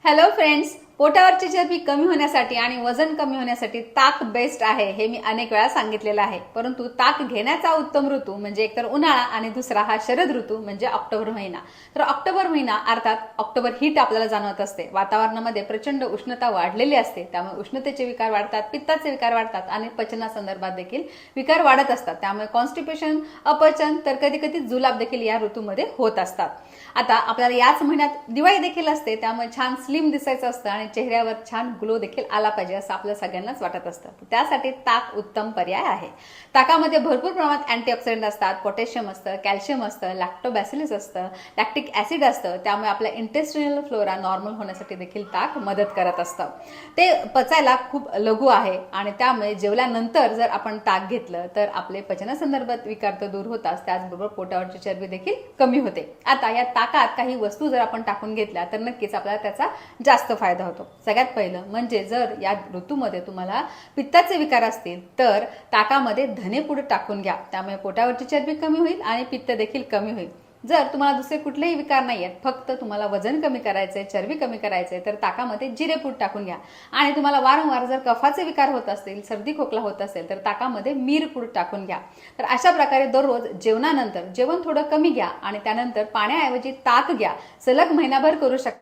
Hello friends, पोटावरची चरबी कमी होण्यासाठी आणि वजन कमी होण्यासाठी ताक बेस्ट आहे हे मी अनेक वेळा सांगितलेलं आहे. परंतु ताक घेण्याचा उत्तम ऋतू म्हणजे एकतर उन्हाळा आणि दुसरा हा शरद ऋतू म्हणजे ऑक्टोबर महिना. तर ऑक्टोबर महिना अर्थात ऑक्टोबर हीट आपल्याला जाणवत असते. वातावरणामध्ये प्रचंड उष्णता वाढलेली असते, त्यामुळे उष्णतेचे विकार वाढतात, पित्ताचे विकार वाढतात आणि पचनासंदर्भात देखील विकार वाढत असतात. त्यामुळे कॉन्स्टिपेशन, अपचन तर कधी कधी जुलाब देखील या ऋतूमध्ये होत असतात. आता आपल्याला याच महिन्यात दिवाळी देखील असते, त्यामुळे छान स्लिम दिसायचं असतं आणि चेहऱ्यावर छान ग्लो देखील आला पाहिजे असं आपल्या सगळ्यांनाच वाटत असतं. त्यासाठी ताक उत्तम पर्याय आहे. ताकामध्ये भरपूर प्रमाणात अँटीऑक्सिडंट असतात, पोटॅशियम असतं, कॅल्शियम असतं, लॅक्टोबॅसिलस असतं, लॅक्टिक ऍसिड असतं. त्यामुळे आपल्या इंटेस्टिनल फ्लोरा नॉर्मल होण्यासाठी देखील ताक मदत करत असतं. ते पचायला खूप लघु आहे आणि त्यामुळे जेवल्यानंतर जर आपण ताक घेतलं तर आपले पचनासंदर्भात विकार तर दूर होतात, त्याचबरोबर पोटावरची चरबी देखील कमी होते. आता या ताकात काही वस्तू जर आपण टाकून घेतल्या तर नक्कीच आपल्याला त्याचा जास्त फायदा होतो. सगळ्यात पहिलं म्हणजे जर या ऋतूमध्ये तुम्हाला पित्ताचे विकार असतील तर ताकामध्ये धनेपूड टाकून घ्या. त्यामुळे पोटावरची चरबी कमी होईल आणि पित्त देखील कमी होईल. जर तुम्हाला दुसरे कुठलेही विकार नाही आहेत, फक्त तुम्हाला वजन कमी करायचंय, चरबी कमी करायचंय, तर ताकामध्ये जिरेपूड टाकून घ्या. आणि तुम्हाला वारंवार जर कफाचे विकार होत असतील, सर्दी खोकला होत असेल तर ताकामध्ये मिरपूड टाकून घ्या. तर अशा प्रकारे दररोज जेवणानंतर जेवण थोडं कमी घ्या आणि त्यानंतर पाण्याऐवजी ताक घ्या. सलग महिनाभर करू शकता.